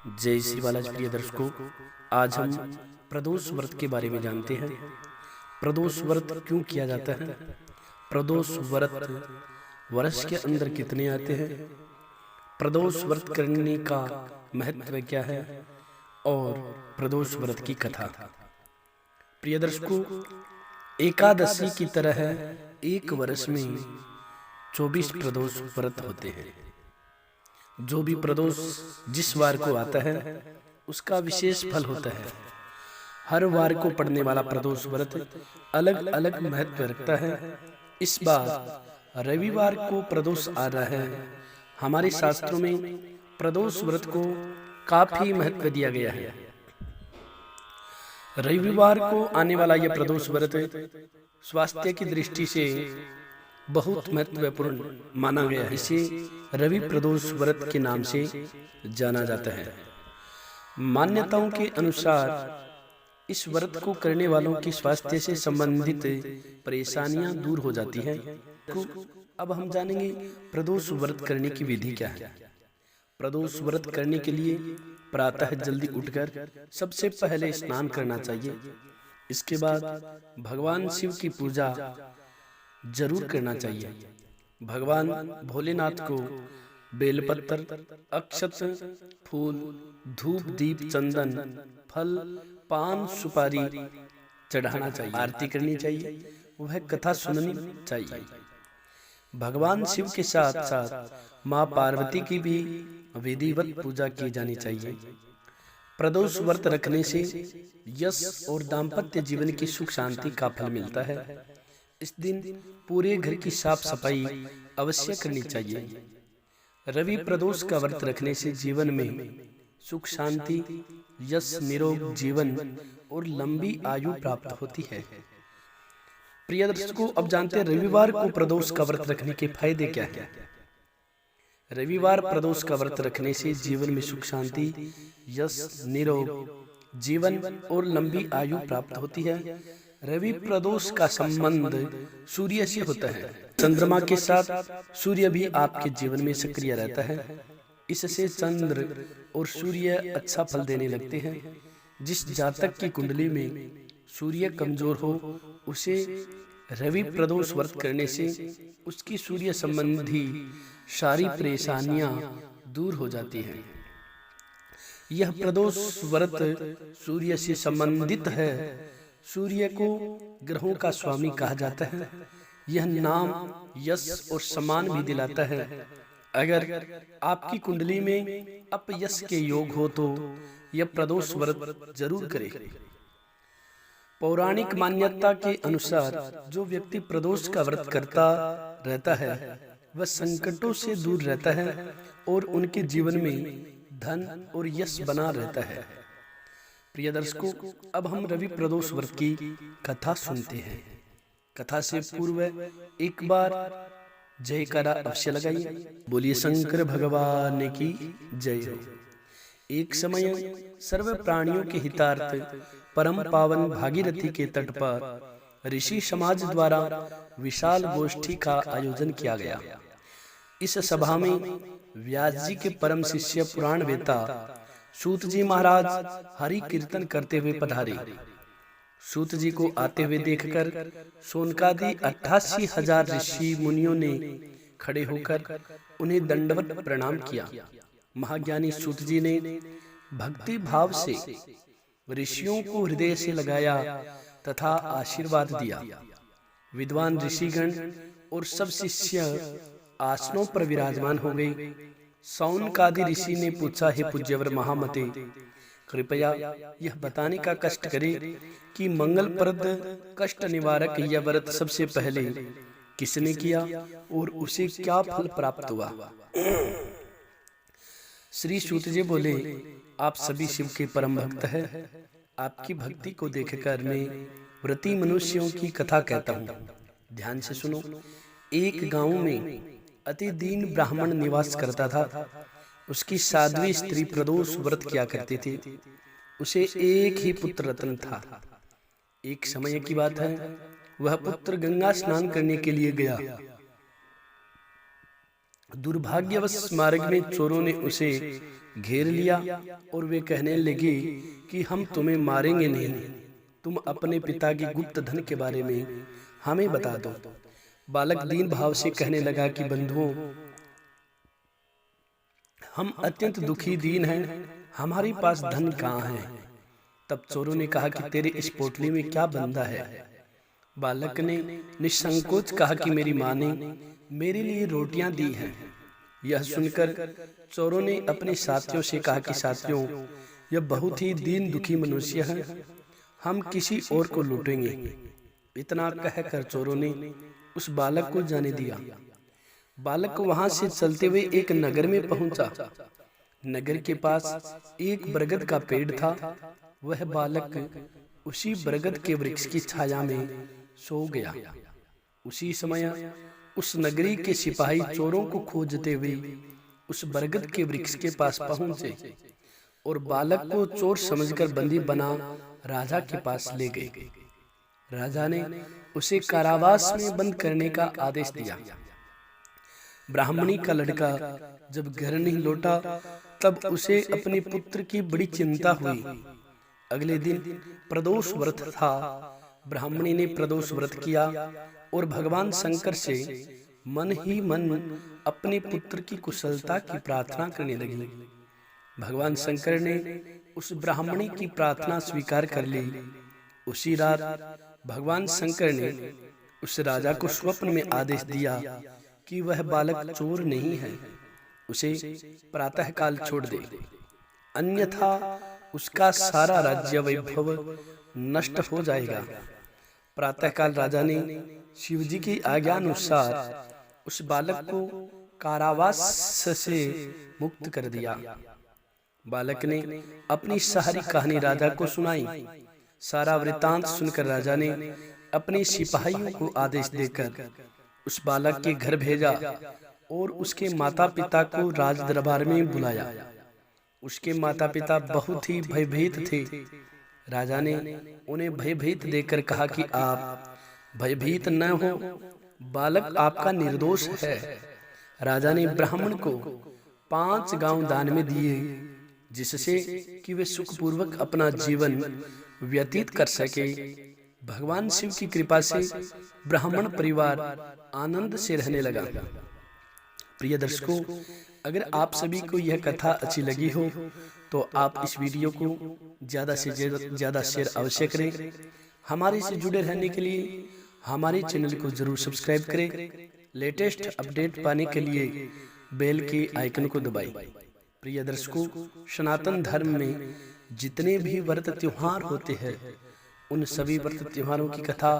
जय श्री बालाजी प्रिय दर्शकों, आज हम प्रदोष व्रत के बारे में जानते हैं। प्रदोष व्रत क्यों किया जाता है, प्रदोष व्रत वर्ष के अंदर कितने आते हैं, प्रदोष व्रत करने का महत्व क्या है और प्रदोष व्रत की कथा। प्रिय दर्शकों, एकादशी की तरह एक वर्ष में 24 प्रदोष व्रत होते हैं। जो भी प्रदोष जिस वार को आता है उसका विशेष फल होता है। हर वार को पड़ने वाला प्रदोष व्रत अलग अलग महत्व रखता है। इस बार रविवार को प्रदोष आ रहा है। हमारे शास्त्रों में प्रदोष व्रत को काफी महत्व दिया गया है। रविवार को आने वाला यह प्रदोष व्रत स्वास्थ्य की दृष्टि से बहुत महत्वपूर्ण माना गया है। इसे रवि प्रदोष व्रत के नाम से जाना जाता है। मान्यताओं के अनुसार इस व्रत को करने वालों की स्वास्थ्य से संबंधित परेशानियां दूर हो जाती हैं। अब हम जानेंगे प्रदोष व्रत करने की विधि क्या है। प्रदोष व्रत करने के लिए प्रातः जल्दी उठकर सबसे पहले स्नान करना चाहिए। इसके बाद भगवान शिव की पूजा जरूर करना चाहिए। भगवान भोलेनाथ को बेलपत्र, अक्षत, फूल, धूप, दीप, चंदन, फल, पान, सुपारी चढ़ाना चाहिए, आरती करनी चाहिए, वह कथा सुननी चाहिए। भगवान शिव के साथ साथ माँ पार्वती की भी विधिवत पूजा की जानी चाहिए। प्रदोष व्रत रखने से यश और दाम्पत्य जीवन की सुख शांति का फल मिलता है। इस दिन पूरे घर की साफ सफाई अवश्य करनी चाहिए। रवि प्रदोष का व्रत रखने से जीवन में सुख शांति, यश, निरोग जीवन और लंबी आयु प्राप्त होती है। प्रिय दर्शकों, अब जानते हैं रविवार को प्रदोष का व्रत रखने के फायदे क्या हैं। रविवार प्रदोष का व्रत रखने से जीवन में सुख शांति, यश, निरोग जीवन और लंबी आयु प्राप्त होती है। रवि प्रदोष का संबंध सूर्य से होता है। चंद्रमा के साथ सूर्य भी आपके जीवन में सक्रिय रहता है। इससे चंद्र और सूर्य अच्छा फल देने लगते हैं। जिस जातक की कुंडली में सूर्य कमजोर हो उसे रवि प्रदोष व्रत करने से उसकी सूर्य संबंधी सारी परेशानियां दूर हो जाती हैं। यह प्रदोष व्रत सूर्य से संबंधित है। सूर्य को ग्रहों का स्वामी कहा जाता है। यह नाम यश और सम्मान भी दिलाता है। अगर आपकी कुंडली में अपयश के योग हो तो यह प्रदोष व्रत जरूर करें। पौराणिक मान्यता के अनुसार जो व्यक्ति प्रदोष का व्रत करता रहता है वह संकटों से दूर रहता है और उनके जीवन में धन और यश बना रहता है। प्रिय दर्शकों, अब हम रवि प्रदोष व्रत की कथा सुनते हैं। कथा से पूर्व एक बार जयकारा अवश्य लगाइए। बोलिए शंकर भगवान की जय हो। एक समय सर्व प्राणियों के हितार्थ परम पावन भागीरथी के तट पर ऋषि समाज द्वारा विशाल गोष्ठी का आयोजन किया गया। इस सभा में व्यास जी के परम शिष्य पुराण वेता सूत जी महाराज हरि कीर्तन करते हुए पधारे। सूत जी को आते हुए देखकर सोनकादि 88,000 ऋषि मुनियों ने खड़े होकर उन्हें दंडवत प्रणाम किया। महाज्ञानी सूत जी ने भक्ति भाव से ऋषियों को हृदय से लगाया तथा आशीर्वाद दिया। विद्वान ऋषिगण और सब शिष्य आसनों पर विराजमान हो गए। सौनकादि ऋषि ने पूछा, हे पूज्यवर महामते, कृपया यह बताने का कष्ट करें कि मंगलप्रद कष्ट निवारक यह व्रत सबसे पहले किसने किया और उसे क्या फल प्राप्त हुआ। श्री सूत जी बोले, आप सभी शिव के परम भक्त हैं। आपकी भक्ति को देखकर मैं व्रती मनुष्यों की कथा कहता हूँ। ध्यान से सुनो। एक गांव में अति दीन ब्राह्मण निवास करता था। उसकी साध्वी स्त्री प्रदोष व्रत किया करती थी। उसे एक ही पुत्र रत्न था। एक समय की बात है, वह पुत्र गंगा स्नान करने के लिए गया। दुर्भाग्यवश मार्ग में चोरों ने उसे घेर लिया और वे कहने लगे कि हम तुम्हें मारेंगे नहीं, तुम अपने पिता की गुप्त धन के बारे में हमें बता दो। बालक दीन भाव से कहने लगा कि बंधुओं, हम अत्यंत दुखी दीन हैं, हमारे पास धन कहाँ है। तब चोरों ने कहा कि तेरे इस पोटली में क्या बंधा है। बालक ने निसंकोच कहा कि मेरी माँ ने मेरे लिए रोटियां दी हैं। यह सुनकर चोरों ने अपने साथियों से कहा कि साथियों, यह बहुत ही दीन दुखी मनुष्य है, हम किसी और को लूटेंगे। इतना कहकर चोरों ने उस बालक को जाने दिया। बालक वहां से चलते हुए एक नगर में पहुंचा। नगर के पास एक बरगद का पेड़ था। वह बालक उसी बरगद के वृक्ष की छाया में सो गया। उसी समय उस नगरी के सिपाही चोरों को खोजते हुए उस बरगद के वृक्ष के पास पहुंचे और बालक को चोर समझकर बंदी बना राजा के पास ले गए। राजा ने उसे कारावास में बंद करने का आदेश दिया। ब्राह्मणी का लड़का जब घर नहीं लौटा तब उसे अपने पुत्र की बड़ी चिंता हुई। अगले दिन प्रदोष व्रत था। ब्राह्मणी ने प्रदोष व्रत किया और भगवान शंकर से मन ही मन अपने पुत्र की कुशलता की प्रार्थना करने लगी। भगवान शंकर ने उस ब्राह्मणी की प्रार्थना स्वीकार कर ली। उसी रात भगवान शंकर ने उस राजा को स्वप्न में आदेश दिया कि वह बालक चोर नहीं है, उसे प्रातःकाल छोड़ दे, अन्यथा उसका सारा राज्य वैभव नष्ट हो जाएगा। प्रातःकाल राजा ने शिवजी की आज्ञानुसार उस बालक को कारावास से मुक्त कर दिया। बालक ने अपनी सारी कहानी राजा को सुनाई। सारा वृतांत सुनकर राजा ने अपने सिपाहियों को आदेश देकर उस बालक के घर भेजा और उसके माता पिता को राज दरबार में बुलाया। उसके माता पिता बहुत ही भयभीत थे। राजा ने उन्हें भयभीत देखकर कहा कि आप भयभीत न हो, बालक आपका निर्दोष है। राजा ने ब्राह्मण को 5 गांव दान में दिए, जिससे कि वे सुखपूर्वक अपना जीवन व्यतीत कर सके। भगवान शिव की कृपा से ब्राह्मण परिवार आनंद से रहने लगा। प्रिय दर्शकों, अगर आप सभी को यह कथा अच्छी लगी हो तो आप इस वीडियो को ज़्यादा से ज़्यादा शेयर अवश्य करें। हमारे से जुड़े रहने के लिए हमारे चैनल को जरूर सब्सक्राइब करें। लेटेस्ट अपडेट पाने के लिए बेल के आइकन को दबाएं। प्रिय दर्शकों, सनातन धर्म में जितने भी व्रत त्योहार होते हैं, उन सभी व्रत त्योहारों की कथा,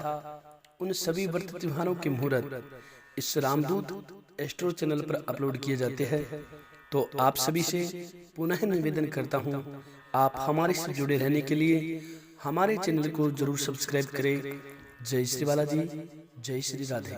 उन सभी व्रत त्योहारों के मुहूर्त इस रामदूत एस्ट्रो चैनल पर अपलोड किए जाते हैं। तो आप सभी से पुनः निवेदन करता हूं, आप हमारे से जुड़े रहने के लिए हमारे चैनल को जरूर सब्सक्राइब करें। जय श्री बालाजी, जय श्री राधे।